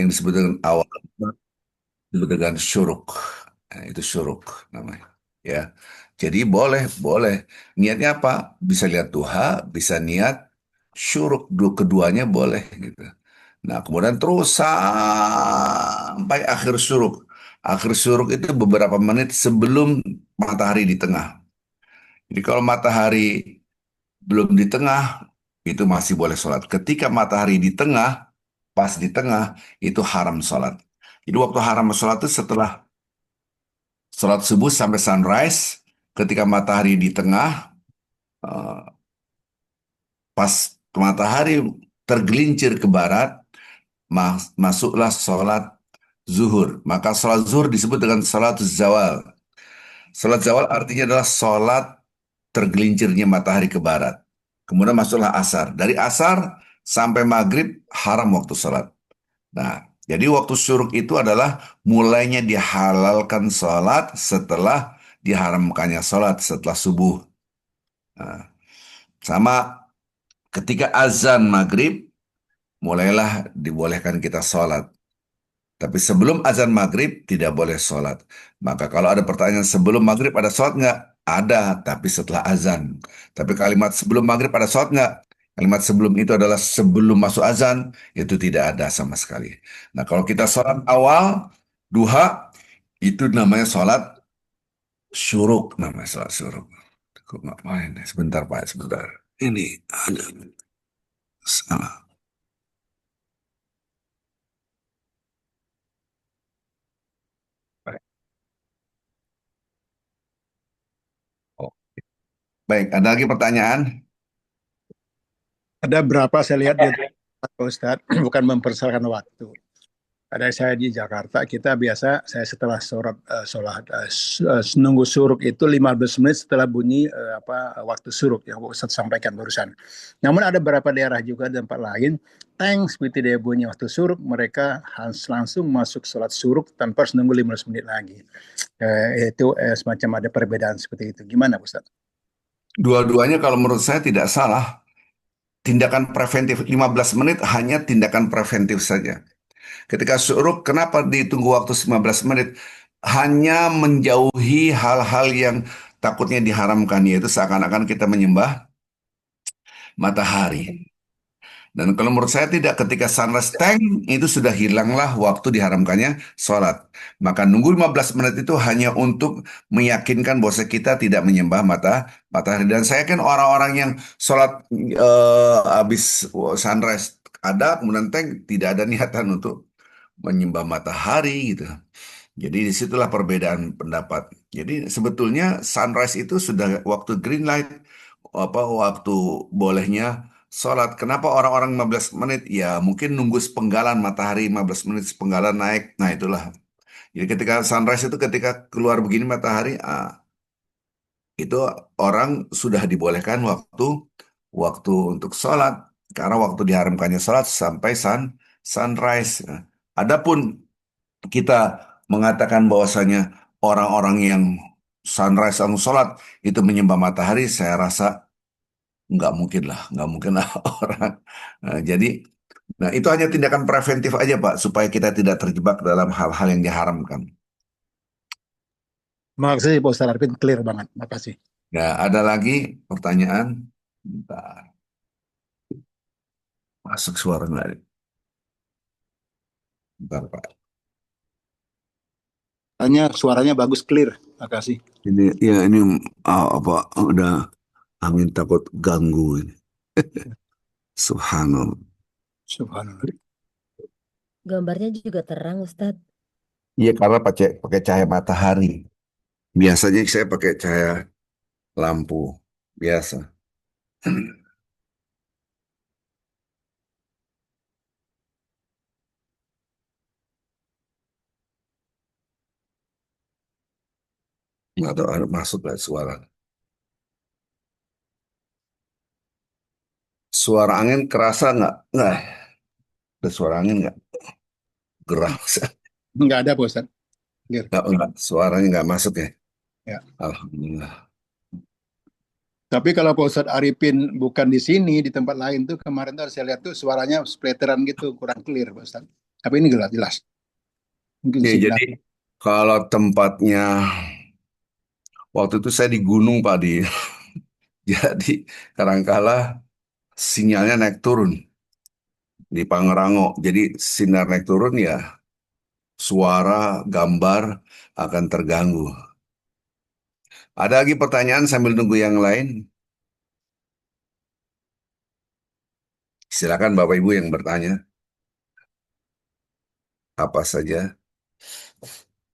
disebut dengan awal disebut dengan syuruk. Nah, itu syuruk namanya. Ya, jadi boleh, boleh. Niatnya apa? Bisa lihat duha, bisa niat syuruk. Keduanya boleh gitu. Nah, kemudian terus sampai akhir syuruk. Akhir syuruk itu beberapa menit sebelum matahari di tengah. Jadi kalau matahari belum di tengah, itu masih boleh sholat. Ketika matahari di tengah, pas di tengah, itu haram sholat. Jadi waktu haram sholat itu setelah sholat subuh sampai sunrise, ketika matahari di tengah, eh, pas matahari tergelincir ke barat, masuklah sholat zuhur. Maka sholat zuhur disebut dengan sholat zawal. Sholat zawal artinya adalah sholat tergelincirnya matahari ke barat. Kemudian masuklah asar. Dari asar sampai maghrib haram waktu sholat. Nah, jadi waktu syuruk itu adalah mulainya dihalalkan sholat setelah diharamkannya sholat setelah subuh. Nah, sama ketika azan maghrib, mulailah dibolehkan kita sholat. Tapi sebelum azan maghrib tidak boleh sholat. Maka kalau ada pertanyaan sebelum maghrib ada sholat nggak? Ada, tapi setelah azan. Tapi kalimat sebelum maghrib ada sholat nggak? Kalimat sebelum itu adalah sebelum masuk azan, itu tidak ada sama sekali. Nah kalau kita sholat awal, duha, itu namanya sholat syuruk. Namanya sholat syuruk. Kok nggak main? Sebentar Pak, sebentar. Ini ada salah. Baik, oh, baik. Ada lagi pertanyaan? Ada berapa saya lihat di Pak Ustadz, bukan mempersoalkan waktu. Ada saya di Jakarta, kita biasa saya setelah sholat nunggu suruk itu 15 menit setelah bunyi waktu suruk yang Ustadz sampaikan barusan. Namun ada beberapa daerah juga di tempat lain, thanks begitu dia bunyi waktu suruk, mereka harus langsung masuk sholat suruk tanpa harus nunggu 15 menit lagi. Itu semacam ada perbedaan seperti itu. Gimana Ustadz? Dua-duanya kalau menurut saya tidak salah. Tindakan preventif 15 menit hanya tindakan preventif saja. Ketika syuruk, kenapa ditunggu waktu 15 menit? Hanya menjauhi hal-hal yang takutnya diharamkan, yaitu seakan-akan kita menyembah matahari. Dan kalau menurut saya tidak, ketika sunrise tank itu sudah hilanglah waktu diharamkannya sholat. Maka nunggu 15 menit itu hanya untuk meyakinkan bahwa kita tidak menyembah matahari. Dan saya kan orang-orang yang sholat habis sunrise ada, kemudian tank tidak ada niatan untuk menyembah matahari gitu. Jadi disitulah perbedaan pendapat. Jadi sebetulnya sunrise itu sudah waktu green light, apa waktu bolehnya sholat. Kenapa orang-orang 15 menit? Ya mungkin nunggu sepenggalan matahari 15 menit sepenggalan naik. Nah itulah. Jadi ketika sunrise itu ketika keluar begini matahari, itu orang sudah dibolehkan waktu waktu untuk sholat. Karena waktu diharamkannya sholat sampai sunrise. Nah, adapun kita mengatakan bahwasanya orang-orang yang sunrise langsung sholat itu menyembah matahari, saya rasa nggak mungkin lah orang. Nah, jadi, nah itu hanya tindakan preventif aja Pak, supaya kita tidak terjebak dalam hal-hal yang diharamkan. Makasih Pak Ustadz Arifin, clear banget. Makasih. Ya, ada lagi pertanyaan? Bentar, masuk suara nggak? Bentar Pak. Tanya suaranya bagus, clear. Makasih. Ini ya ini apa udah Amin takut ganggu ini. Subhanallah. Subhanallah. Gambarnya juga terang, Ustadz. Iya karena pakai pakai cahaya matahari. Biasanya saya pakai cahaya lampu biasa. Nggak tahu ada masuk nggak suara. Suara angin kerasa nggak? Nggak. Ada suara angin nggak? Gerah. Nggak ada Pak Ustadz, clear. Nggak. Suaranya nggak masuk ya. Ya. Alhamdulillah. Tapi kalau Pak Ustadz Arifin bukan di sini, di tempat lain tuh kemarin tuh saya lihat tuh suaranya splatteran gitu, kurang clear Pak Ustadz. Tapi ini jelas, jelas. Mungkin Ya, signal. jadi kalau tempatnya waktu itu saya di gunung Pak di jadi kadangkala sinyalnya naik turun di Pangrango. Jadi sinar naik turun ya suara, gambar akan terganggu. Ada lagi pertanyaan sambil nunggu yang lain? Silakan Bapak Ibu yang bertanya apa saja.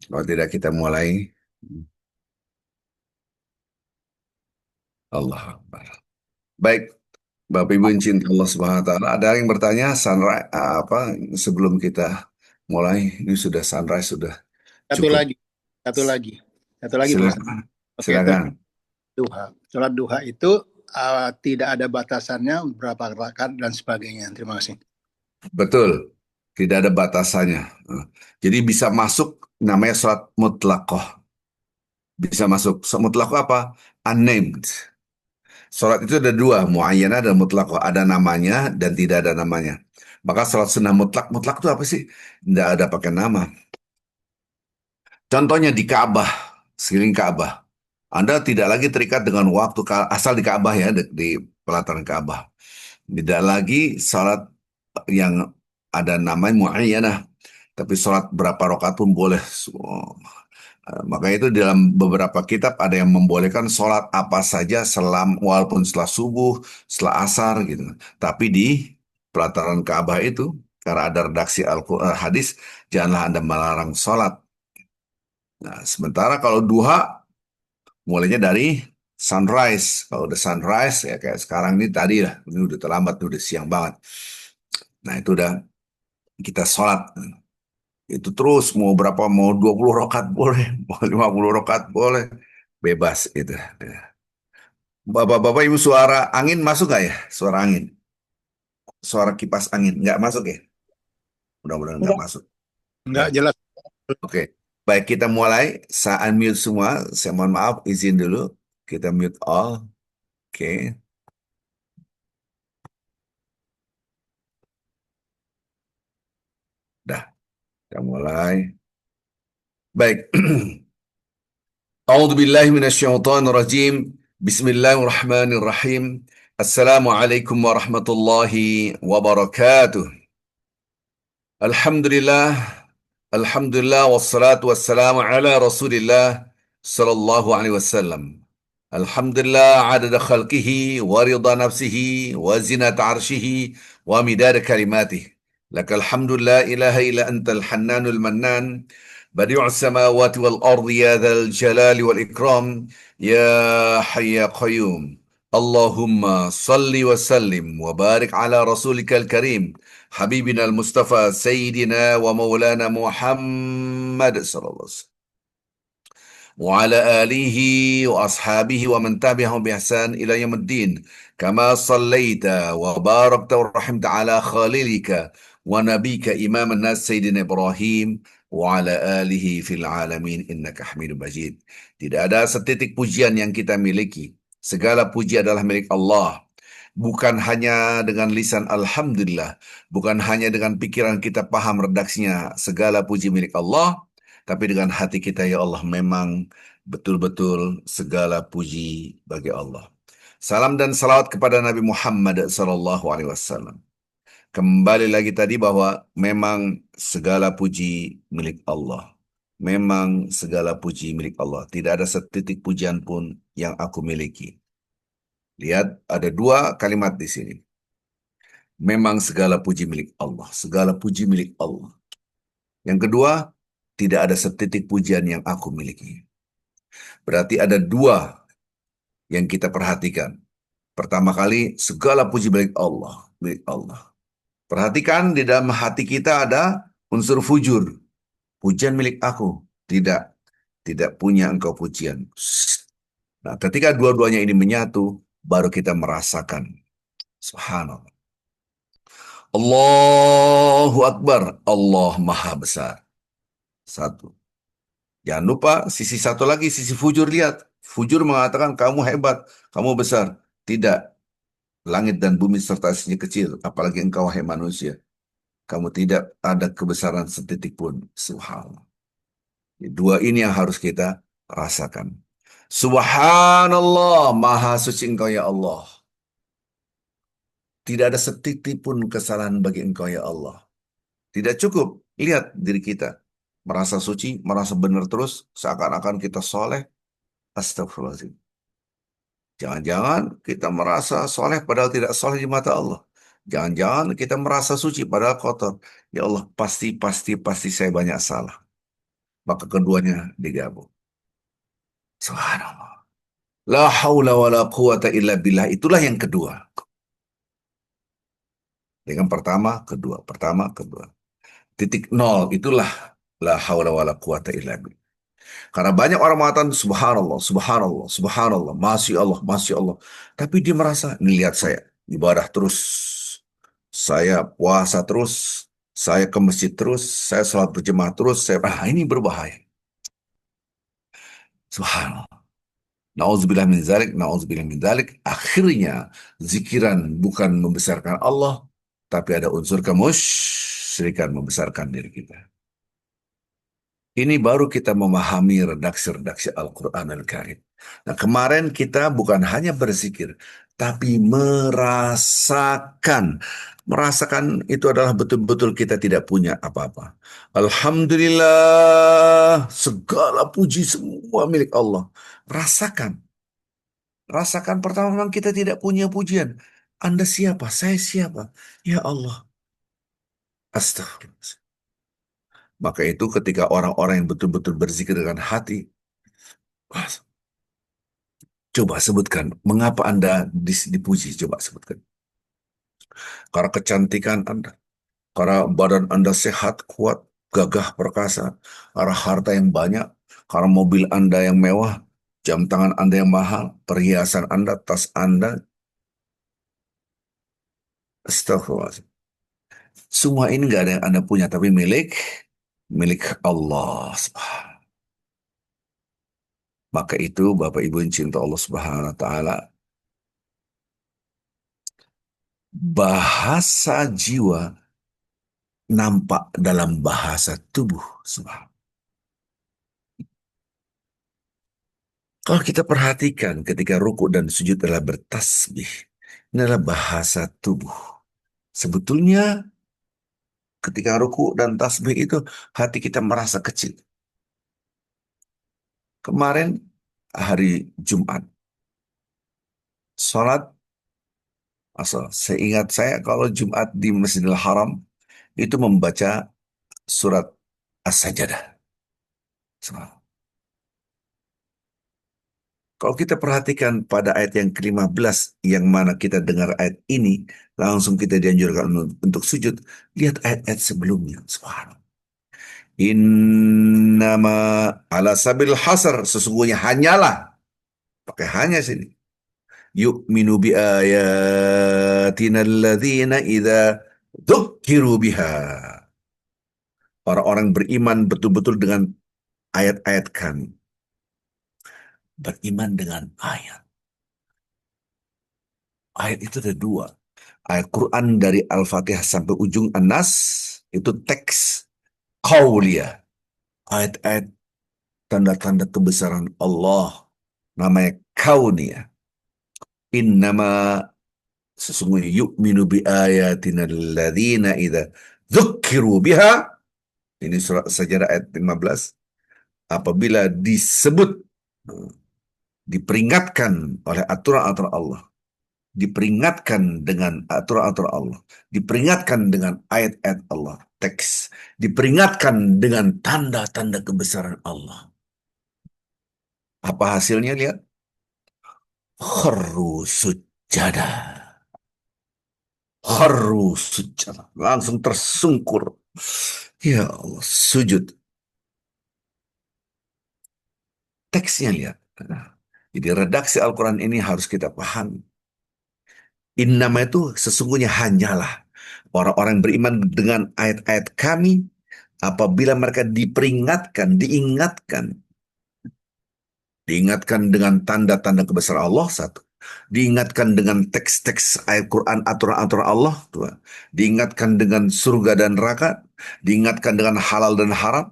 Kalau tidak kita mulai. Allah Akbar. Baik, Bapak Ibu yang cinta Allah Subhanahu wa taala, ada yang bertanya sunrise apa sebelum kita mulai? Ini sudah sunrise sudah Satu cukup. lagi, satu lagi, satu lagi Pak Ustadz. Silakan. Oke, Silakan. tentang duha. Sholat duha itu tidak ada batasannya berapa rakaat dan sebagainya. Terima kasih. Betul. Tidak ada batasannya. Jadi bisa masuk namanya sholat mutlaqah. Bisa masuk. Sholat mutlaqah apa? Unnamed. Sholat itu ada dua, muayyanah dan mutlaqah. Ada namanya dan tidak ada namanya. Maka sholat sunnah mutlak, mutlak itu apa sih? Tidak ada pakai nama. Contohnya di Ka'bah, sekeliling Ka'bah. Anda tidak lagi terikat dengan waktu asal di Ka'bah ya, di pelataran Ka'bah. Tidak lagi sholat yang ada namanya muayyanah, tapi sholat berapa rakaat pun boleh. Maka itu dalam beberapa kitab ada yang membolehkan sholat apa saja walaupun setelah subuh, setelah asar gitu. Tapi di pelataran Ka'bah itu, karena ada redaksi Al-Quran hadis, janganlah Anda melarang sholat. Nah, sementara kalau duha, mulainya dari sunrise. Kalau udah sunrise, ya kayak sekarang ini tadi lah, ini udah terlambat, udah siang banget. Nah, itu udah kita sholat. Itu terus mau 20 rakaat boleh, mau 50 rakaat boleh, bebas itu. Bapak-bapak Ibu suara angin masuk nggak ya? Suara angin, suara kipas angin nggak masuk ya? Mudah-mudahan nggak Enggak, masuk. enggak Ya, jelas. oke. Baik kita mulai. Saya unmute semua. Saya mohon maaf, izin dulu. Kita mute all. Oke, dah. Kita mulai. Baik. A'udzu billahi minasyaitonir rajim. Bismillahirrahmanirrahim. Assalamualaikum warahmatullahi wabarakatuh. Alhamdulillah, Alhamdulillah wassalatu wassalamu ala Rasulillah sallallahu alaihi wasallam. Alhamdulillah adada khalqihi wa rida nafsihi wa zinata arshihi wa midada kalimatih. Lakal hamdu la ilaha illa antal hannanul mannan. Badi'us samawati wal ardi ya dhal jalali wal ikram. Ya hayya qayyum. Allahumma salli wa sallim wa barik ala rasulika al-karim. حبيبنا المصطفى سيدنا ومولانا محمد صلى الله عليه وسلم وعلى آله وأصحابه ومن تبعهم بإحسان إلى يوم الدين كما صليت وباركت ورحمت على خليلك ونبيك إمام الناس سيدنا إبراهيم وعلى آله في العالمين إنك حميد مجيد. Tidak ada setitik pujian yang kita miliki. Segala puji adalah milik Allah. Bukan hanya dengan lisan Alhamdulillah, bukan hanya dengan pikiran kita paham redaksinya, segala puji milik Allah, tapi dengan hati kita, ya Allah, memang betul-betul segala puji bagi Allah. Salam dan salawat kepada Nabi Muhammad SAW. Kembali lagi tadi bahwa memang segala puji milik Allah. Memang segala puji milik Allah. Tidak ada setitik pujian pun yang aku miliki. Lihat, ada dua kalimat di sini. Memang segala puji milik Allah. Segala puji milik Allah. Yang kedua, tidak ada setitik pujian yang aku miliki. Berarti ada dua yang kita perhatikan. Pertama kali, segala puji milik Allah. Milik Allah. Perhatikan di dalam hati kita ada unsur fujur. Pujian milik aku. Tidak. Tidak punya engkau pujian. Nah, ketika dua-duanya ini menyatu, baru kita merasakan. Subhanallah. Allahu Akbar. Allah Maha Besar. Satu. Jangan lupa sisi satu lagi, sisi fujur. Lihat. Fujur mengatakan kamu hebat, kamu besar. Tidak. Langit dan bumi serta isinya kecil. Apalagi engkau wahai manusia. kamu tidak ada kebesaran setitik pun. Subhanallah. Dua ini yang harus kita rasakan. Subhanallah, maha suci engkau ya Allah. Tidak ada setitik pun kesalahan bagi engkau ya Allah. Tidak cukup. Lihat diri kita. Merasa suci, merasa benar terus, seakan-akan kita soleh. Astagfirullahaladzim. Jangan-jangan kita merasa soleh padahal tidak soleh di mata Allah. Jangan-jangan kita merasa suci padahal kotor. Ya Allah, pasti saya banyak salah. Maka keduanya digabung. Subhanallah. La haula wa la quwata illa billah. Itulah yang kedua. Dengan pertama, kedua. Titik nol itulah la haula wa la quwata illa billah. Karena banyak orang mengatakan subhanallah, subhanallah, subhanallah, masya Allah, masya Allah. Tapi dia merasa, ini lihat saya, ibadah terus, saya puasa terus, saya ke masjid terus, saya sholat berjemaah terus, ini berbahaya. Subhanallah. Nauzubillah min zalik, nauzubillah min zalik. Akhirnya, zikiran bukan membesarkan Allah, tapi ada unsur kemusyrikan membesarkan diri kita. Ini baru kita memahami redaksi-redaksi Al-Quran Al-Karim. Nah, kemarin kita bukan hanya berzikir, tapi merasakan. Merasakan itu adalah betul-betul kita tidak punya apa-apa. Alhamdulillah, segala puji semua milik Allah. Rasakan. Rasakan pertama memang kita tidak punya pujian. Anda siapa? Saya siapa? Ya Allah. Astagfirullah. Maka itu ketika orang-orang yang betul-betul berzikir dengan hati, wah, coba sebutkan, mengapa Anda dipuji? Coba sebutkan. Karena kecantikan Anda, karena badan Anda sehat, kuat, gagah, perkasa, karena harta yang banyak, karena mobil Anda yang mewah, jam tangan Anda yang mahal, perhiasan Anda, tas Anda. Astagfirullahaladzim. Semua ini nggak ada yang Anda punya, tapi milik Allah Subhanahu. Maka itu Bapak Ibu yang cinta Allah Subhanahu wa taala, bahasa jiwa nampak dalam bahasa tubuh. Subhanallah. Kalau kita perhatikan ketika ruku dan sujud adalah bertasbih, ini adalah bahasa tubuh. Sebetulnya ketika ruku dan tasbih itu hati kita merasa kecil. Kemarin hari Jumat, sholat asal. Seingat saya kalau Jumat di Masjidil Haram itu membaca surat As-Sajdah. Subhanallah. Kalau kita perhatikan pada ayat yang ke-15, yang mana kita dengar ayat ini, langsung kita dianjurkan untuk sujud. Lihat ayat-ayat sebelumnya. Subhanallah. Innama ala sabil hasar. Sesungguhnya hanyalah. Pakai hanya sini. Yu'minu bi ayatina alladhina idha dhukkiru biha. Orang-orang beriman betul-betul dengan ayat-ayat kami. Beriman dengan ayat. Ayat itu ada dua. Ayat Quran dari Al-Fatihah sampai ujung An-Nas itu teks qauliyah. Ayat-ayat tanda-tanda kebesaran Allah namanya kauniyah. Innama sesungguhnya yu'minu bi ayatina alladhina idza dzukkiru biha. Ini surat Sajadah ayat 15. Apabila disebut, diperingatkan oleh aturan-aturan Allah, diperingatkan dengan aturan-aturan Allah, diperingatkan dengan ayat-ayat Allah, teks, diperingatkan dengan tanda-tanda kebesaran Allah. Apa hasilnya? Lihat. Kharru sujada. Kharru sujada. Langsung tersungkur. Ya Allah, sujud. Teksnya lihat. Jadi redaksi Al-Quran ini harus kita pahami. Innama itu sesungguhnya hanyalah orang-orang beriman dengan ayat-ayat kami apabila mereka diperingatkan, diingatkan dengan tanda-tanda kebesaran Allah, satu. Diingatkan dengan teks-teks ayat Quran, aturan-aturan Allah, tuh. Diingatkan dengan surga dan neraka, diingatkan dengan halal dan haram,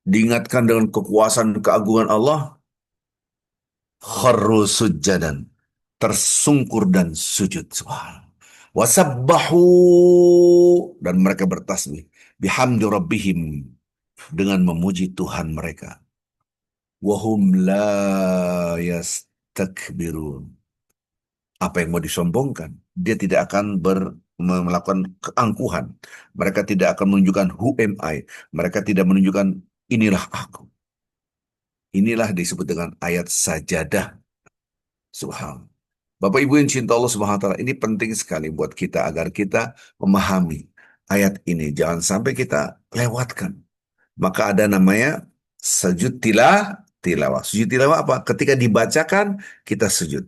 diingatkan dengan kekuasaan keagungan Allah, kharru sujjadan, tersungkur dan sujud. Subhanallah. Wasabbahu, dan mereka bertasbih bihamdi rabbihim, dengan memuji Tuhan mereka. Wahum la yastakbirun. Apa yang mau disombongkan? Dia tidak akan melakukan keangkuhan. Mereka tidak akan menunjukkan who am I. Mereka tidak menunjukkan inilah aku. Inilah disebut dengan ayat sajadah. Subhanallah. Bapak Ibu yang cinta Allah Subhanahu wa taala, ini penting sekali buat kita agar kita memahami ayat ini. Jangan sampai kita lewatkan. Maka ada namanya sujud tilawah. Sujud tilawah apa? Ketika dibacakan, kita sujud.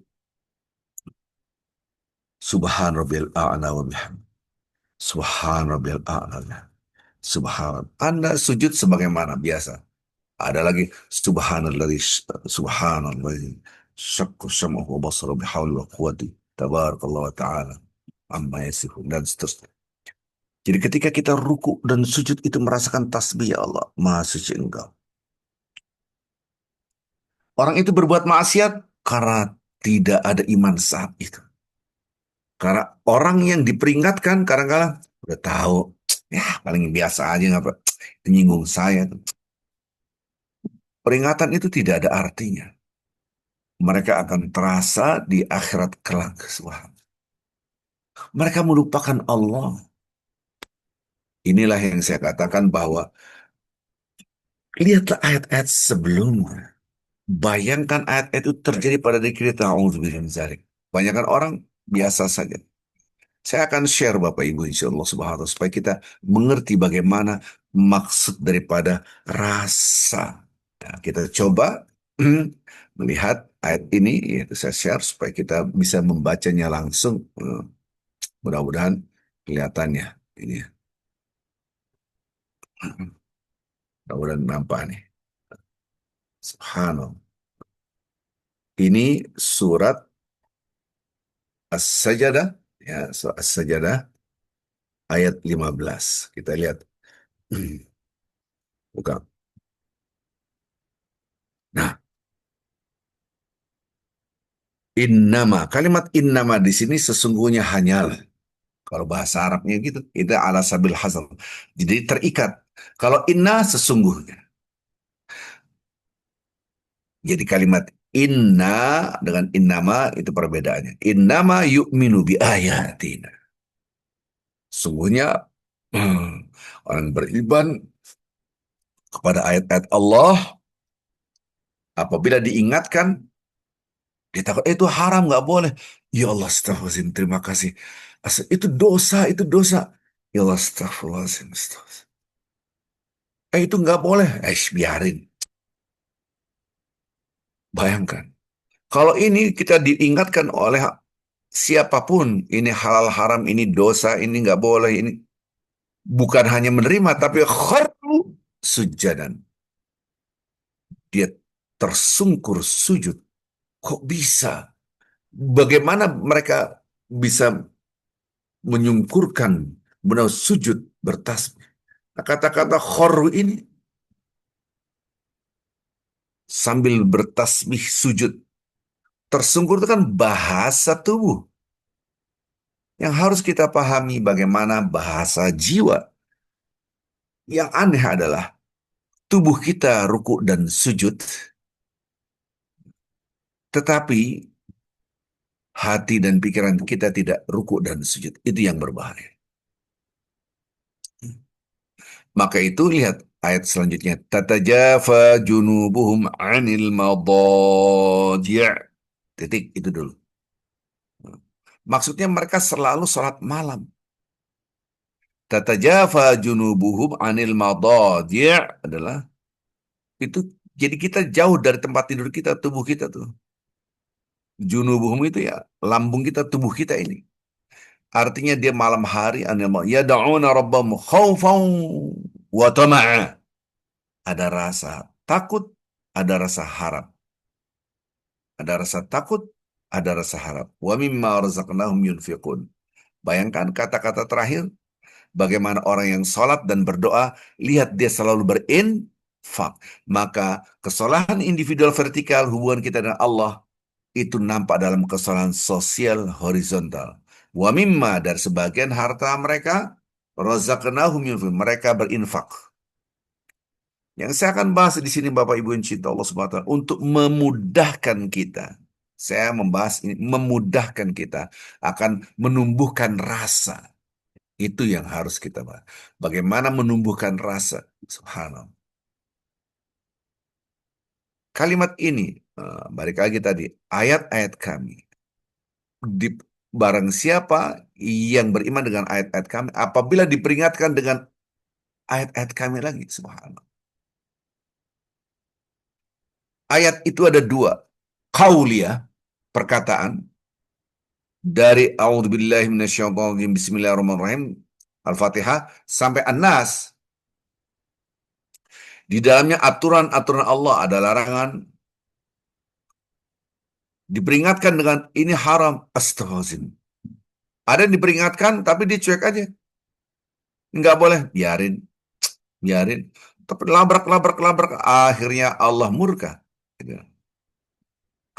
Subhan rabbil a'la wa bihamdi. Subhan rabbil a'la. Subhan. Anda sujud sebagaimana biasa. Ada lagi subhanalladzi subhanalladzi syaqqa sam'ahu wa basara bihawli wa quwwati tabarakallahu wa ta'ala amma yasifun, dan seterusnya. Jadi ketika kita ruku dan sujud itu merasakan tasbih, ya Allah, Maha Suci Engkau. Orang itu berbuat maksiat karena tidak ada iman saat itu. Karena orang yang diperingatkan kadang-kadang udah tahu, ya paling biasa aja, ngapa itu nyinggung saya. Peringatan itu tidak ada artinya. Mereka akan terasa di akhirat kelak. Mereka melupakan Allah. Inilah yang saya katakan bahwa lihatlah ayat-ayat sebelumnya. Bayangkan ayat-ayat itu terjadi pada diri kita. Banyakkan orang biasa saja. Saya akan share Bapak Ibu insya Allah subhanahu wa ta'ala, supaya kita mengerti bagaimana maksud daripada rasa. Nah, kita coba melihat ayat ini, yaitu saya share supaya kita bisa membacanya langsung. Mudah-mudahan kelihatannya ini. Mudah-mudahan nampak nih. Subhanallah. Ini surat As-Sajadah, ya, surat As-Sajadah ayat 15. Kita lihat. Bukan. Nah, innama, kalimat innama di sini sesungguhnya hanyalah. Kalau bahasa Arabnya gitu, itu ala sabil hasr. Jadi terikat. Kalau inna sesungguhnya. Jadi kalimat inna dengan innama itu perbedaannya. Innama yu'minu bi ayatina. Sungguhnya orang beriman kepada ayat-ayat Allah apabila diingatkan, dia takut, itu haram, nggak boleh. Ya Allah, astagfirullahaladzim, terima kasih. Itu dosa, itu dosa. Ya Allah, astagfirullahaladzim, astagfirullahaladzim. Itu nggak boleh. Biarin. Bayangkan. Kalau ini kita diingatkan oleh siapapun, ini halal haram, ini dosa, ini nggak boleh, ini bukan hanya menerima, tapi kharru sujadan. Dia tersungkur sujud. Kok bisa? Bagaimana mereka bisa menyungkurkan, benar sujud, bertasbih? Nah, kata-kata kharru ini sambil bertasbih sujud. Tersungkur itu kan bahasa tubuh. Yang harus kita pahami bagaimana bahasa jiwa. Yang aneh adalah tubuh kita ruku dan sujud, tetapi hati dan pikiran kita tidak ruku dan sujud. Itu yang berbahaya. Maka itu lihat ayat selanjutnya. Tatajafa junubuhum anil madajia'. Titik, itu dulu. Maksudnya mereka selalu sholat malam. Tatajafa junubuhum anil madajia' adalah itu, jadi kita jauh dari tempat tidur kita, tubuh kita tuh. Junubuhum itu ya lambung kita, tubuh kita ini. Artinya dia malam hari yad'una rabbahum khaufan wa tama'a. Ada rasa takut, ada rasa harap. Ada rasa takut, ada rasa harap. Wa mimma razaqnahum yunfiqun. Bayangkan kata-kata terakhir, bagaimana orang yang sholat dan berdoa, lihat dia selalu berinfak. Maka kesalahan individual vertikal hubungan kita dengan Allah itu nampak dalam kesalahan sosial horizontal. Wa mimma, dari sebagian harta mereka, razaqnahum yunfiqun, mereka berinfak. Yang saya akan bahas di sini Bapak Ibu yang cinta Allah Subhanahu wa taala untuk memudahkan kita. Saya membahas ini memudahkan kita akan menumbuhkan rasa. Itu yang harus kita bahas. Bagaimana menumbuhkan rasa. Subhanallah. Kalimat ini, balik lagi tadi, ayat-ayat kami. Barang siapa yang beriman dengan ayat-ayat kami, apabila diperingatkan dengan ayat-ayat kami lagi, subhanallah. Ayat itu ada dua. Qauliyah, perkataan, dari A'udzubillahi minasyaitonirrajim, Bismillahirrahmanirrahim, Al-Fatihah, sampai An-Nas. Di dalamnya aturan-aturan Allah, ada larangan, diperingatkan dengan ini haram, astagfirullahaladzim. Ada yang diperingatkan, tapi dicuek aja. Nggak boleh, biarin, biarin. Tapi labrak, akhirnya Allah murka.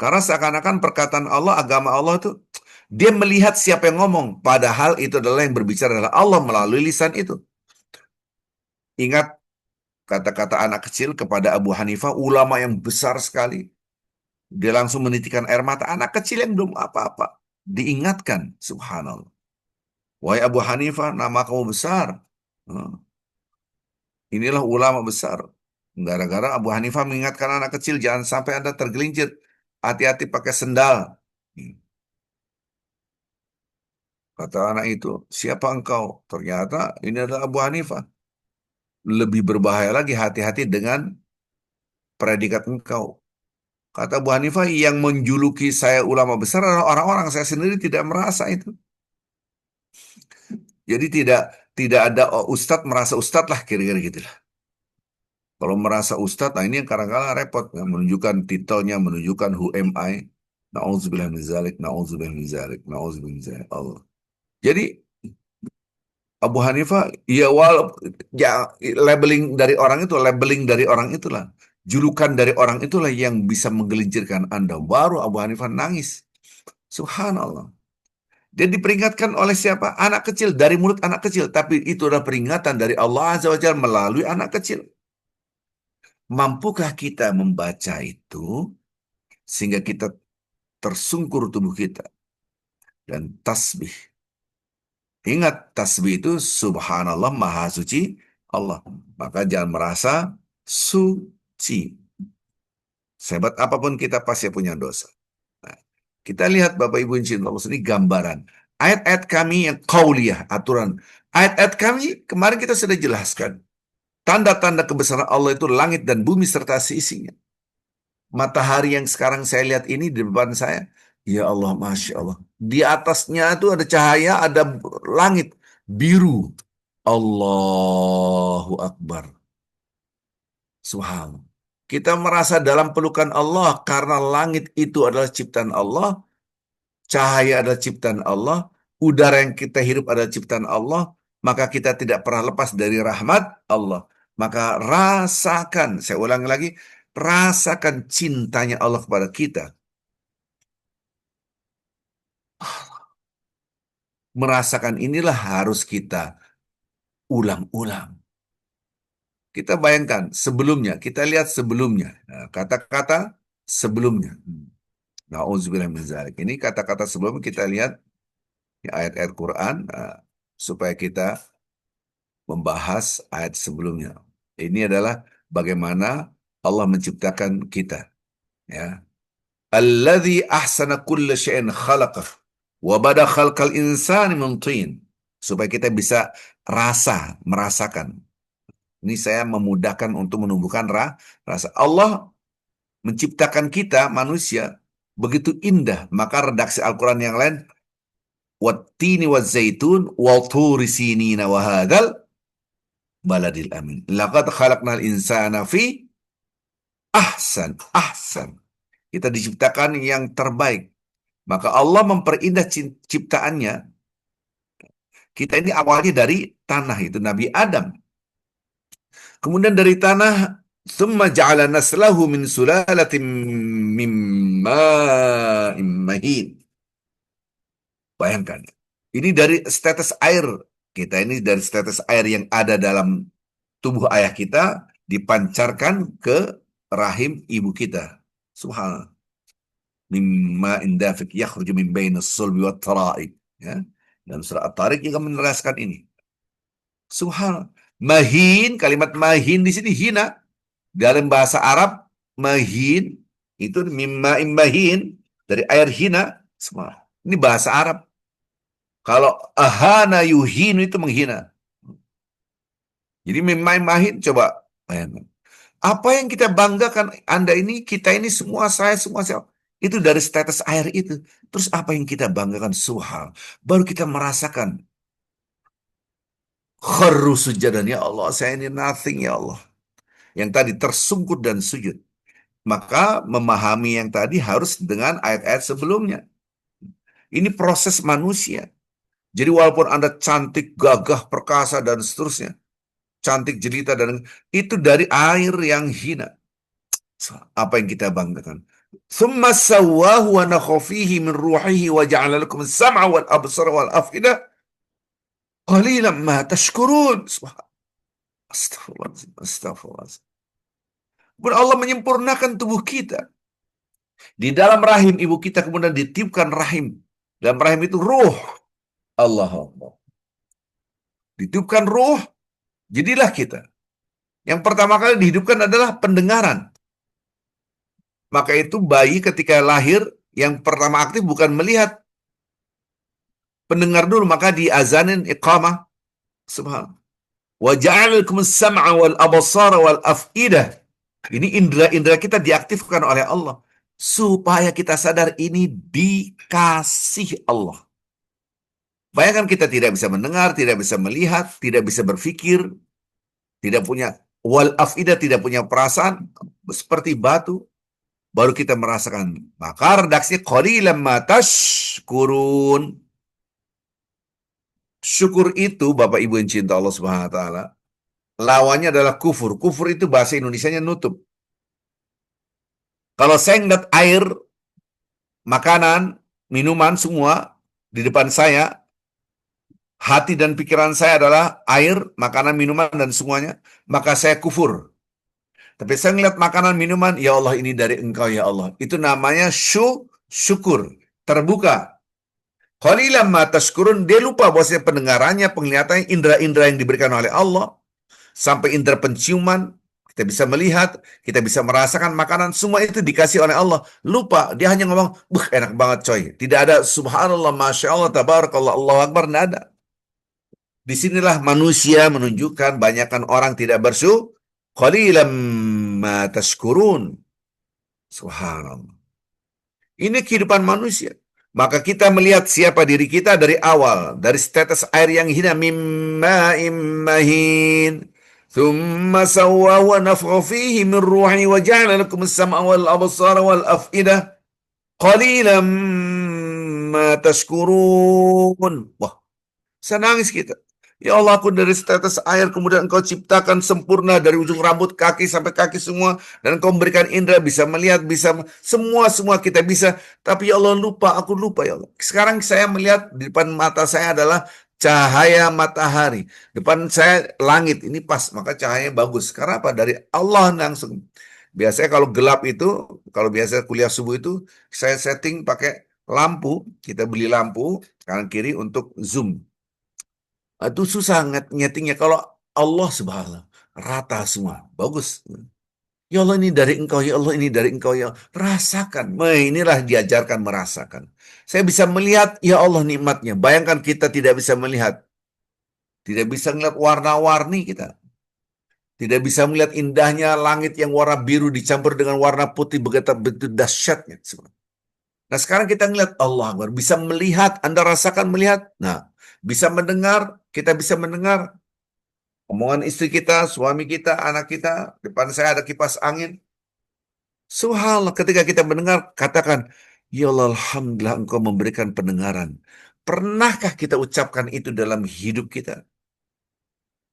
Karena seakan-akan perkataan Allah, agama Allah itu, dia melihat siapa yang ngomong. Padahal itu adalah yang berbicara adalah Allah melalui lisan itu. Ingat kata-kata anak kecil kepada Abu Hanifah, ulama yang besar sekali. Dia langsung menitikkan air mata. Anak kecil yang belum apa-apa. Diingatkan, subhanallah. Wahai Abu Hanifah, nama kamu besar. Inilah ulama besar. Gara-gara Abu Hanifah mengingatkan anak kecil, jangan sampai Anda tergelincir. Hati-hati pakai sendal. Kata anak itu, siapa engkau? Ternyata ini adalah Abu Hanifah. Lebih berbahaya lagi, hati-hati dengan predikat engkau. Kata Abu Hanifah, yang menjuluki saya ulama besar adalah orang-orang, saya sendiri tidak merasa itu. Jadi tidak ada ustadz merasa ustadz lah, kira-kira gitulah. Kalau merasa ustadz, nah ini yang kadang-kadang repot. Ya, menunjukkan titelnya, menunjukkan who am I. Na'udzubillah min zalik, na'udzubillah min zalik, na'udzubillah min zalik. Allah. Jadi Abu Hanifah, ya ya, labeling dari orang itulah. Julukan dari orang itulah yang bisa menggelincirkan Anda. Baru Abu Hanifah nangis. Subhanallah. Dia diperingatkan oleh siapa? Anak kecil, dari mulut anak kecil. Tapi itu adalah peringatan dari Allah Azza wa Jalla melalui anak kecil. Mampukah kita membaca itu sehingga kita tersungkur tubuh kita dan tasbih. Ingat, tasbih itu subhanallah, maha suci Allah. Maka jangan merasa suci. Sehebat apapun kita pasti punya dosa. Nah, kita lihat Bapak Ibu Insya Allah ini gambaran. Ayat-ayat kami yang qauliyah, aturan. Ayat-ayat kami kemarin kita sudah jelaskan. Tanda-tanda kebesaran Allah itu langit dan bumi serta seisinya. Matahari yang sekarang saya lihat ini di depan saya, ya Allah, Masya Allah. Di atasnya itu ada cahaya, ada langit biru. Allahu Akbar. Subhanallah. Kita merasa dalam pelukan Allah karena langit itu adalah ciptaan Allah, cahaya adalah ciptaan Allah, udara yang kita hirup adalah ciptaan Allah, maka kita tidak pernah lepas dari rahmat Allah. Maka rasakan, saya ulangi lagi, rasakan cintanya Allah kepada kita. Merasakan inilah harus kita ulang-ulang. Kita bayangkan sebelumnya, kita lihat sebelumnya. Nah, kata-kata sebelumnya. Na'udzubillah min dzalik. Ini kata-kata sebelumnya kita lihat ayat-ayat Quran supaya kita membahas ayat sebelumnya. Ini adalah bagaimana Allah menciptakan kita. Ya. Alladzi ahsana kulla syai'in khalaqah wa bada khalqal insani min tin. Supaya kita bisa merasakan. Ini saya memudahkan untuk menumbuhkan rasa. Allah menciptakan kita manusia begitu indah. Maka redaksi Al-Quran yang lain, wattini wazzaitun wa turi sinina wa hadzal baladil amin. Laqad khalaqnal insana fi ahsan. Kita diciptakan yang terbaik. Maka Allah memperindah ciptaannya. Kita ini awalnya dari tanah, itu Nabi Adam. Kemudian dari tanah, thumma ja'ala naslahu min sulalatin min ma'in mahin. Bayangkan, ini dari status air. Kita ini dari status air yang ada dalam tubuh ayah kita, dipancarkan ke rahim ibu kita. Subhanallah. Mimma indafik yakhruju min bainas sulbi wat tara'i. Ya. Dan surah At-Tariq juga meneraskan ini. Subhanallah. Mahin, kalimat mahin di sini hina. Dalam bahasa Arab, mahin itu mimma mahin, dari air hina. Semua. Ini bahasa Arab. Kalau ahana yuhinu itu menghina. Jadi mimma mahin, coba bayangkan. Apa yang kita banggakan, Anda ini, kita ini, semua saya, semua saya. Itu dari status air itu. Terus apa yang kita banggakan? Subhan. Baru kita merasakan. Kharru sujadan. Ya Allah, saya ini nothing, ya Allah. Yang tadi tersungkur dan sujud. Maka memahami yang tadi harus dengan ayat-ayat sebelumnya. Ini proses manusia. Jadi walaupun Anda cantik, gagah, perkasa, dan seterusnya. Cantik, jelita, dan itu dari air yang hina. Apa yang kita banggakan? ثم سواه ونفخ فيه من روحه وجعل لكم السمع والأبصار والأفئدة قليلا ما تشكرون. Astagfirullahaladzim, astagfirullahaladzim. Kemudian Allah menyempurnakan tubuh kita. Di dalam rahim ibu kita kemudian ditiupkan rahim. Dalam rahim itu ruh. Allah Allah. Ditiupkan ruh, jadilah kita. Yang pertama kali dihidupkan adalah pendengaran. Maka itu bayi ketika lahir, yang pertama aktif bukan melihat, pendengar dulu, maka diazanin iqamah. Subhanallah. Wa ja'alakum as-sam'a wal absara wal af'idah. Ini indera-indera kita diaktifkan oleh Allah supaya kita sadar ini dikasih Allah. Bayangkan kita tidak bisa mendengar, tidak bisa melihat, tidak bisa berpikir, tidak punya wal af'idah, tidak punya perasaan, seperti batu. Baru kita merasakan. Maka redaksinya qalilan ma tashkurun. Syukur itu, Bapak Ibu yang cinta Allah Subhanahu wa taala, lawannya adalah kufur. Kufur itu bahasa Indonesianya nutup. Kalau saya ngeliat air, makanan, minuman semua di depan saya, hati dan pikiran saya adalah air, makanan, minuman, dan semuanya, maka saya kufur. Tapi saya ngeliat makanan, minuman, ya Allah ini dari Engkau ya Allah. Itu namanya syukur. Terbuka. Qalilan ma tashkurun, dia lupa bahwasanya pendengarannya, penglihatannya, indera-indera yang diberikan oleh Allah, sampai indera penciuman, kita bisa melihat, kita bisa merasakan makanan, semua itu dikasih oleh Allah. Lupa, dia hanya ngomong, enak banget coy. Tidak ada subhanallah, masya Allah, tabarakallah, Allahu Akbar, tidak ada. Disinilah manusia menunjukkan banyakkan orang tidak bersyukur. Qalilan ma tashkurun. Subhanallah. Ini kehidupan manusia. Maka kita melihat siapa diri kita dari awal. Dari status air yang hina. Mimma immahin. Thumma sawwa wa nafkha fihi min ruhi wa ja'ala lakum as-sam'a wal absara wal af'idah. Qalilan ma tashkurun. Wah, saya nangis kita. Ya Allah, aku dari status air, kemudian Engkau ciptakan sempurna dari ujung rambut kaki sampai kaki semua, dan Engkau memberikan indera, bisa melihat, bisa semua kita bisa. Tapi ya Allah, lupa, aku lupa ya Allah. Sekarang saya melihat di depan mata saya adalah cahaya matahari. Depan saya langit, ini pas, maka cahayanya bagus. Karena apa? Dari Allah langsung. Biasanya kalau gelap itu, kalau biasa kuliah subuh itu, saya setting pakai lampu, kita beli lampu kanan kiri untuk zoom. Itu susah nyetingnya. Kalau Allah subhanahu rata semua, bagus. Ya Allah ini dari Engkau, ya Allah ini dari Engkau, ya Allah. Rasakan. Inilah diajarkan merasakan. Saya bisa melihat, ya Allah nikmatnya. Bayangkan kita tidak bisa melihat. Tidak bisa melihat warna-warni kita. Tidak bisa melihat indahnya langit yang warna biru dicampur dengan warna putih, begitu dahsyatnya. Nah sekarang kita ngeliat Allah Akbar, bisa melihat, Anda rasakan melihat. Nah, bisa mendengar, kita bisa mendengar omongan istri kita, suami kita, anak kita. Depan saya ada kipas angin. Subhanallah, ketika kita mendengar, katakan, Ya Allah, Alhamdulillah Engkau memberikan pendengaran. Pernahkah kita ucapkan itu dalam hidup kita?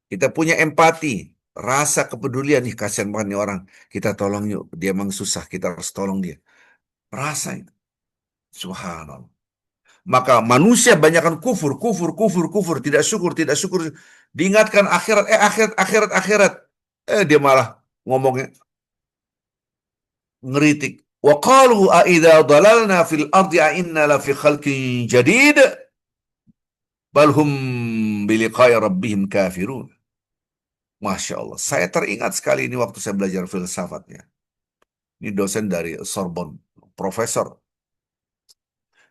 Kita punya empati, rasa kepedulian, nih kasihan banget nih orang. Kita tolong yuk, dia memang susah, kita harus tolong dia. Rasa itu. Subhanallah. Maka manusia banyakkan kufur, kufur, kufur, kufur, tidak syukur, tidak syukur. Diingatkan akhirat, akhirat, akhirat, akhirat. Dia malah ngomongnya ngeritik. Wa qalu a idza dalalna fil ardi a inna la fi khalqin jadid bal hum bi liqa'i rabbihim kafirun. Masya Allah. Saya teringat sekali ini waktu saya belajar filsafatnya. Ini dosen dari Sorbonne, profesor.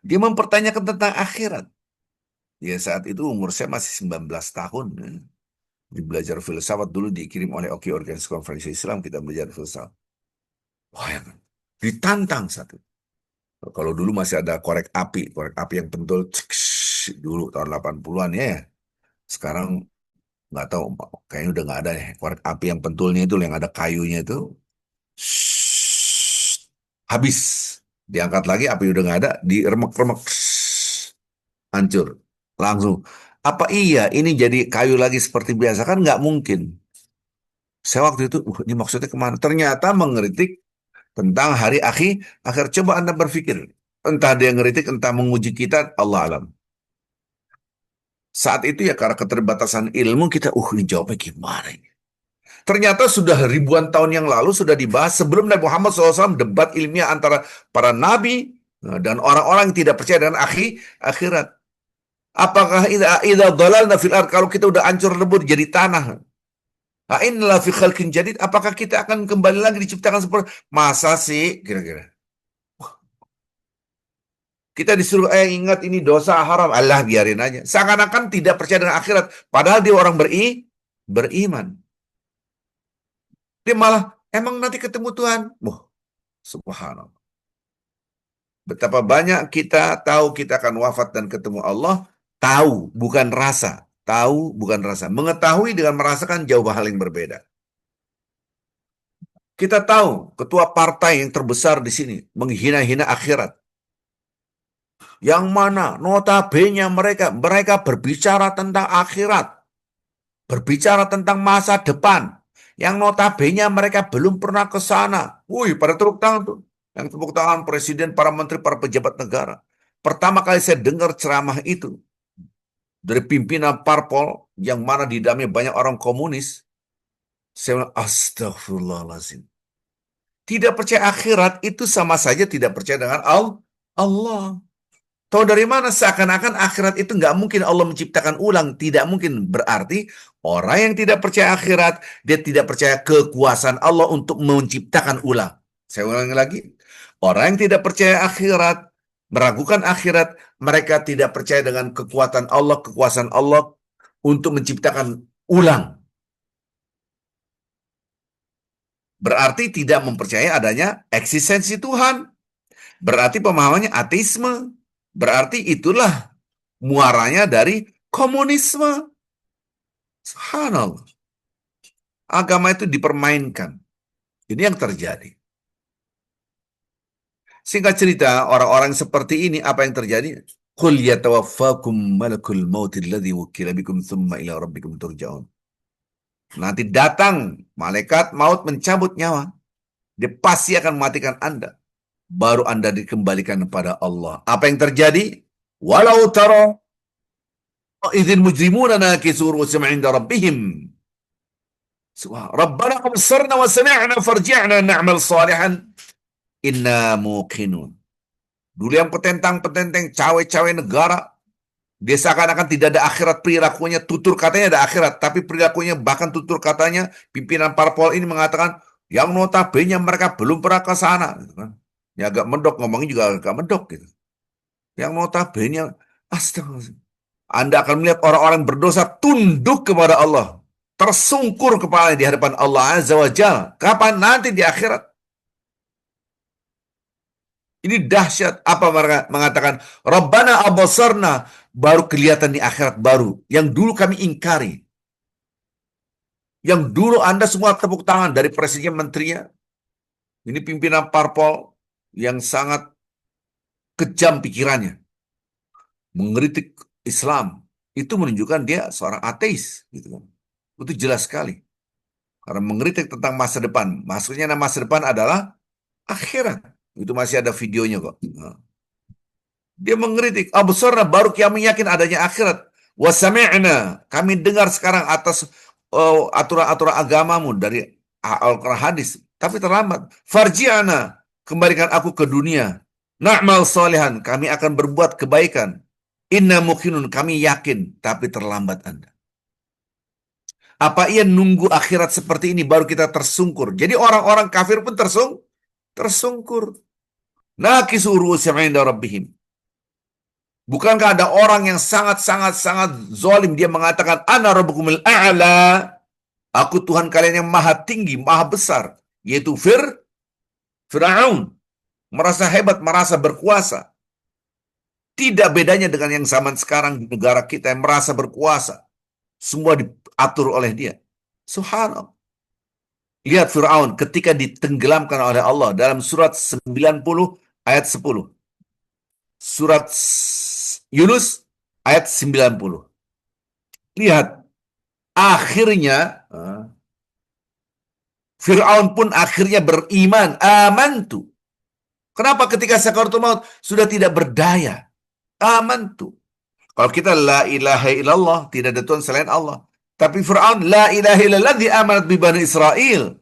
Dia mempertanyakan tentang akhirat. Ya saat itu umur saya masih 19 tahun. Di belajar filsafat dulu dikirim oleh Oki Organisasi Konferensi Islam, kita belajar filsafat. Wah, ya kan? Ditantang satu. Kalau dulu masih ada korek api yang pentul dulu tahun 80-an ya. Sekarang nggak tahu, kayaknya udah nggak ada ya. Korek api yang pentulnya itu yang ada kayunya itu habis. Diangkat lagi, api udah nggak ada, diremek-remek, hancur. Langsung. Apa iya ini jadi kayu lagi seperti biasa? Kan nggak mungkin. Saya waktu itu, ini maksudnya kemana? Ternyata mengkritik tentang hari akhir. Coba Anda berpikir. Entah dia ngeritik, entah menguji kita, Allah alam. Saat itu ya karena keterbatasan ilmu kita, ini jawabnya gimana ini? Ternyata sudah ribuan tahun yang lalu sudah dibahas sebelum Nabi Muhammad SAW debat ilmiah antara para nabi dan orang-orang yang tidak percaya dengan akhirat. Apakah idza dhalalna fil ard, kalau kita udah hancur lebur jadi tanah? Inilah fi khalqin jadid, apakah kita akan kembali lagi diciptakan seperti masa sih kira-kira? Kita disuruh ingat ini dosa haram, Allah biarin aja. Seakan-akan tidak percaya dengan akhirat, padahal dia orang beriman. Dia malah emang nanti ketemu Tuhan. Wah, subhanallah. Betapa banyak kita tahu kita akan wafat dan ketemu Allah, tahu bukan rasa. Tahu bukan rasa. Mengetahui dengan merasakan jauh hal yang berbeda. Kita tahu ketua partai yang terbesar di sini menghina-hina akhirat. Yang mana notabene mereka berbicara tentang akhirat. Berbicara tentang masa depan. Yang notabene mereka belum pernah ke sana. Wih, pada tepuk tangan tuh. Yang tepuk tangan presiden, para menteri, para pejabat negara. Pertama kali saya dengar ceramah itu dari pimpinan parpol yang mana di dalamnya banyak orang komunis. Saya bilang, astagfirullahaladzim. Tidak percaya akhirat itu sama saja tidak percaya dengan Allah. Tahu dari mana? Seakan-akan akhirat itu nggak mungkin Allah menciptakan ulang. Tidak mungkin. Berarti orang yang tidak percaya akhirat, dia tidak percaya kekuasaan Allah untuk menciptakan ulang. Saya ulangi lagi. Orang yang tidak percaya akhirat, meragukan akhirat, mereka tidak percaya dengan kekuatan Allah, kekuasaan Allah untuk menciptakan ulang. Berarti tidak mempercayai adanya eksistensi Tuhan. Berarti pemahamannya ateisme. Berarti itulah muaranya dari komunisme. Subhanallah. Agama itu dipermainkan. Ini yang terjadi. Singkat cerita, orang-orang seperti ini apa yang terjadi? Qul yatawaffakum malakul mautil ladzi wukila bikum tsumma ila rabbikum turja'un. Nanti datang malaikat maut mencabut nyawa. Dia pasti akan mematikan Anda. Baru Anda dikembalikan kepada Allah. Apa yang terjadi? Walau tara idzil mujrimuna nakisu ru'usihim 'inda rabbihim. Rabbana absarna wa sami'na farji'na na'mal salihan inna muqinun. Dulu yang petentang-petenteng cawe-cawe negara, dia seakan-akan tidak ada akhirat, perilakunya tutur katanya ada akhirat, tapi perilakunya bahkan tutur katanya pimpinan parpol ini mengatakan yang notabene mereka belum pernah ke sana, gitu kan. Ya agak medok, ngomongnya juga agak medok gitu. Yang notabene, astagfirullah. Anda akan melihat orang-orang berdosa tunduk kepada Allah, tersungkur kepala di hadapan Allah Azza wa Jalla. Kapan? Nanti di akhirat. Ini dahsyat. Apa mereka mengatakan? Rabbana abasarna. Baru kelihatan di akhirat baru. Yang dulu kami ingkari. Yang dulu Anda semua tepuk tangan dari presiden menterinya. Ini pimpinan parpol yang sangat kejam pikirannya, mengkritik Islam. Itu menunjukkan dia seorang ateis, gitu kan. Itu jelas sekali. Karena mengkritik tentang masa depan. Maksudnya masa depan adalah akhirat. Itu masih ada videonya kok. Nah, dia mengkritik. Absarna, baru kami yakin adanya akhirat. Wasami'na, kami dengar sekarang atas aturan-aturan agamamu dari Al-Quran hadis. Tapi terlambat. Farji'ana, kembalikan aku ke dunia. Na'mal solehan, kami akan berbuat kebaikan. Inna muqinun, kami yakin. Tapi terlambat Anda. Apa ia nunggu akhirat seperti ini baru kita tersungkur? Jadi orang-orang kafir pun tersungkur. Nakisu ru'usihim 'inda rabbihim. Bukankah ada orang yang sangat zalim, dia mengatakan ana rabbukumul a'la, aku Tuhan kalian yang maha tinggi, maha besar, yaitu Firaun, merasa hebat, merasa berkuasa. Tidak bedanya dengan yang zaman sekarang di negara kita yang merasa berkuasa. Semua diatur oleh dia. Subhanallah. Lihat Firaun ketika ditenggelamkan oleh Allah dalam surat 90 ayat 10. Surat Yunus ayat 90. Lihat, akhirnya Fir'aun pun akhirnya beriman. Amantu. Kenapa ketika sakaratul maut sudah tidak berdaya? Amantu. Kalau kita la ilaha illallah, tidak ada Tuhan selain Allah. Tapi Fir'aun la ilaha illallah di amanat bi Bani Israel.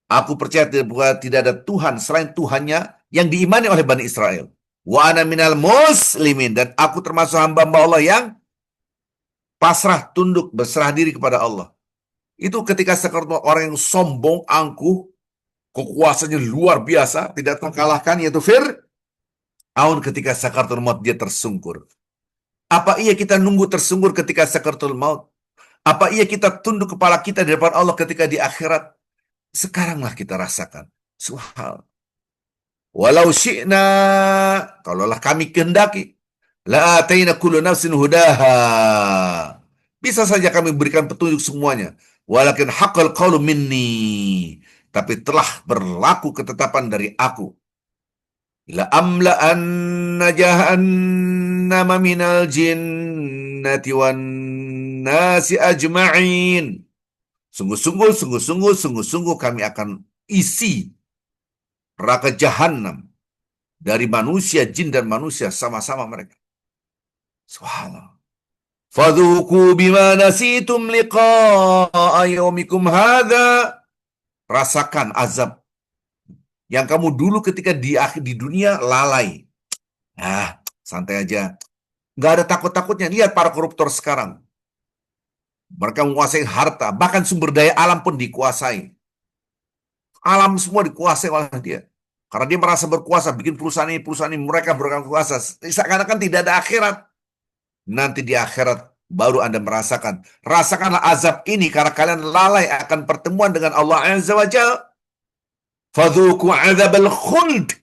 Aku percaya tidak ada Tuhan selain Tuhannya yang diimani oleh Bani Israel. Wa ana minal muslimin, dan aku termasuk hamba-hamba Allah yang pasrah, tunduk, berserah diri kepada Allah. Itu ketika sekalian orang yang sombong, angkuh, kekuasaannya luar biasa, tidak terkalahkan, yaitu Fir'aun. Ketika sakaratul maut dia tersungkur. Apa iya kita nunggu tersungkur ketika sakaratul maut? Apa iya kita tunduk kepala kita di depan Allah ketika di akhirat? Sekaranglah kita rasakan. Subhanallah. Walau syi'na, kalaulah kami kehendaki, la ataina kullu nafsin hudaha. Bisa saja kami berikan petunjuk semuanya. Walakin haqqal qawlu minni. Tapi telah berlaku ketetapan dari aku. La amla anna jahannama minal jinnati wan nasi ajma'in. Sungguh-sungguh kami akan isi neraka jahanam dari manusia, jin dan manusia sama-sama mereka. Subhanallah. Fadhuku bima nasitum liqa'a yaumikum hadha. Rasakan azab yang kamu dulu ketika di dunia lalai. Santai aja. Nggak ada takut-takutnya. Lihat para koruptor sekarang. Mereka menguasai harta, bahkan sumber daya alam pun dikuasai. Alam semua dikuasai oleh dia. Karena dia merasa berkuasa, bikin perusahaan ini, mereka berkuasa. Seakan-akan tidak ada akhirat. Nanti di akhirat baru Anda merasakan. Rasakanlah azab ini karena kalian lalai akan pertemuan dengan Allah Azza wa Jalla. Fadhuku azabal khuld.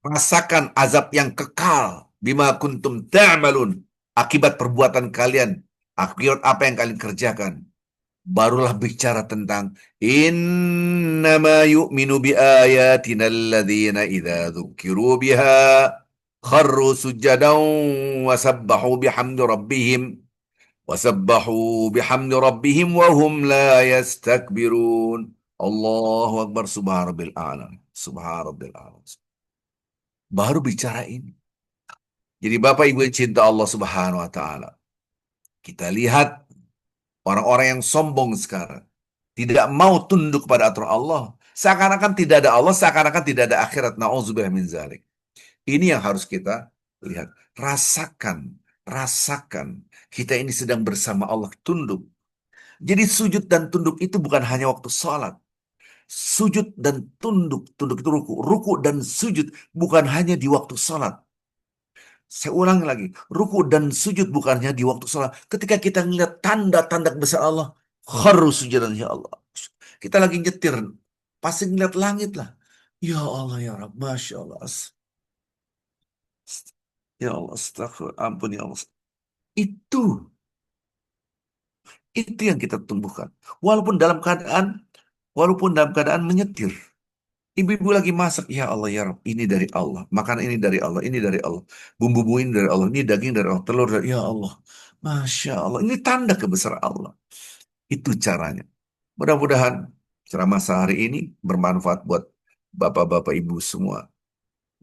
Rasakan azab yang kekal. Bima kuntum ta'malun. Akibat perbuatan kalian. Akibat apa yang kalian kerjakan. Barulah bicara tentang innama yu'minu bi ayatina alladhina idza dzukiru biha kharru sujadan wasabbahu bihamdi rabbihim wa hum la yastakbirun. Allahu akbar, subhanarabbil a'lam. Subhanarabbil a'lam. Baru bicara ini. Jadi Bapak Ibu yang cinta Allah Subhanahu wa taala, kita lihat orang-orang yang sombong sekarang tidak mau tunduk kepada aturan Allah. Seakan-akan tidak ada Allah, seakan-akan tidak ada akhirat. Na'udzubillah min zalik. Ini yang harus kita lihat. Rasakan. Kita ini sedang bersama Allah, tunduk. Jadi sujud dan tunduk itu bukan hanya waktu sholat. Sujud dan tunduk itu ruku. Ruku dan sujud bukan hanya di waktu sholat. Saya ulangi lagi, ruku dan sujud bukan hanya di waktu sholat. Ketika kita melihat tanda-tanda besar Allah, kharru sujudan, ya Allah. Kita lagi nyetir, pasti ngeliat langit lah. Ya Allah, ya Rabb, Masya Allah. Ya Allah, astaghfir, ampun ya Allah. Itu yang kita tumbuhkan. Walaupun dalam keadaan walaupun dalam keadaan menyetir. Ibu-ibu lagi masak, ya Allah ya Rabb, ini dari Allah, makanan ini dari Allah, ini dari Allah, bumbu-bumbu ini dari Allah, ini daging dari Allah, telur dari ya Allah. Masya Allah, ini tanda kebesaran Allah. Itu caranya. Mudah-mudahan ceramah sehari ini bermanfaat buat bapak-bapak ibu semua.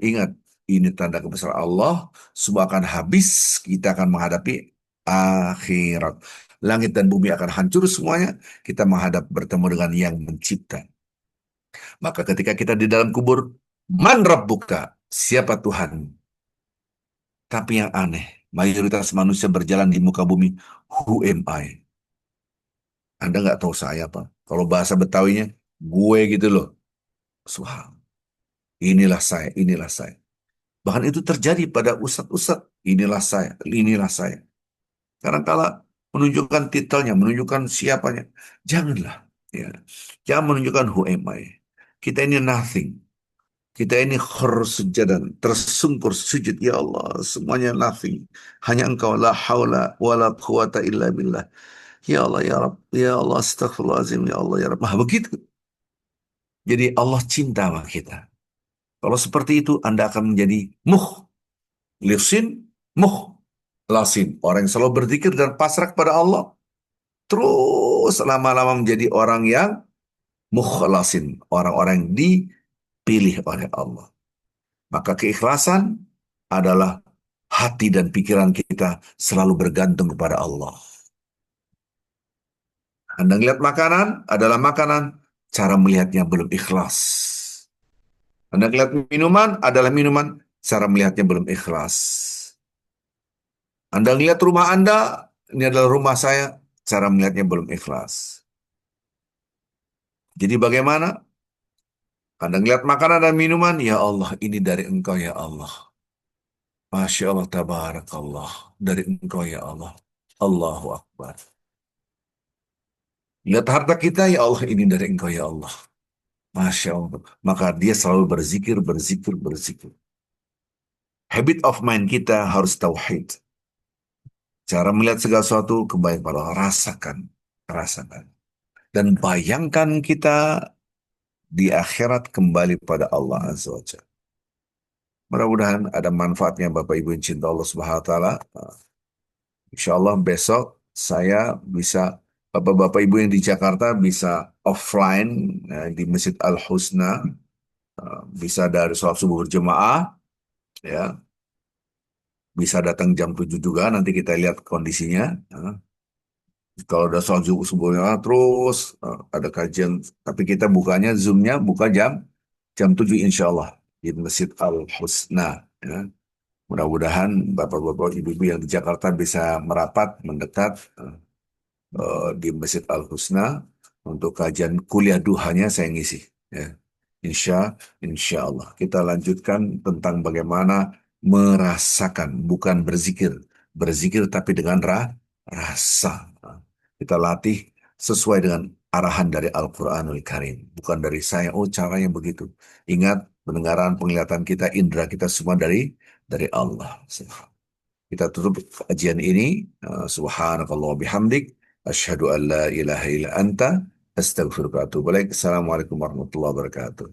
Ingat, ini tanda kebesaran Allah. Semua akan habis, kita akan menghadapi akhirat. Langit dan bumi akan hancur semuanya. Kita menghadap bertemu dengan yang mencipta. Maka ketika kita di dalam kubur, man rabbuka, siapa Tuhan? Tapi yang aneh, mayoritas manusia berjalan di muka bumi, who am I? Anda nggak tahu saya apa? Kalau bahasa Betawinya, gue gitu loh. Subhanallah. Inilah saya, inilah saya. Bahkan itu terjadi pada ustadz-ustadz. Inilah saya, inilah saya. Karena kalau menunjukkan titelnya, menunjukkan siapanya, janganlah. Ya. Jangan menunjukkan who am I. Kita ini nothing. Kita ini khursujadan, tersungkur sujud. Ya Allah, semuanya nothing. Hanya Engkau, la haula wa la quwata illa billah. Ya Allah, ya Rabb, ya Allah, astaghfirullahaladzim, ya Allah, ya Rabb. Begitu. Jadi Allah cinta sama kita. Kalau seperti itu, Anda akan menjadi mukhlisin, mukhlasin. Orang yang selalu berzikir dan pasrah kepada Allah. Terus lama-lama menjadi orang yang mukhlasin. Orang-orang yang dipilih oleh Allah. Maka keikhlasan adalah hati dan pikiran kita selalu bergantung kepada Allah. Anda lihat makanan adalah makanan, cara melihatnya belum ikhlas. Anda lihat minuman adalah minuman, cara melihatnya belum ikhlas. Anda lihat rumah Anda, ini adalah rumah saya, cara melihatnya belum ikhlas. Jadi bagaimana? Anda lihat makanan dan minuman, ya Allah, ini dari Engkau ya Allah. Masya Allah, tabarakallah. Dari Engkau ya Allah. Allahu Akbar. Lihat harta kita, ya Allah, ini dari Engkau ya Allah. Masya Allah. Maka dia selalu berzikir, berzikir, berzikir. Habit of mind kita harus tauhid. Cara melihat segala sesuatu kembali pada Allah. Rasakan. Rasakan. Dan bayangkan kita di akhirat kembali pada Allah Azza wa Jalla. Mudah-mudahan ada manfaatnya Bapak Ibu yang cinta Allah Subhanahu wa taala. Insya Allah besok saya bisa, Bapak-Bapak Ibu yang di Jakarta bisa offline di Masjid Al Husna, bisa dari sholat subuh berjemaah, ya, bisa datang jam 7 juga, nanti kita lihat kondisinya. Kalau udah sholat subuh subuhnya terus ada kajian, tapi kita bukanya Zoom-nya buka jam 7 insya Allah di Masjid Al Husna. Ya. Mudah-mudahan Bapak-Bapak Ibu-Ibu yang di Jakarta bisa merapat mendekat di Masjid Al Husna untuk kajian kuliah duhanya saya ngisi. Ya. Insya Allah. Kita lanjutkan tentang bagaimana merasakan, bukan berzikir. Berzikir tapi dengan rasa. Kita latih sesuai dengan arahan dari Al-Quranul Karim. Bukan dari saya, oh caranya begitu. Ingat, pendengaran, penglihatan kita, indera kita semua dari Allah. Kita tutup kajian ini. Subhanakallah bihamdik. Asyhadu an la ilaha illa anta. Astaghfiruka wa atubu ilaik. Assalamualaikum warahmatullahi wabarakatuh.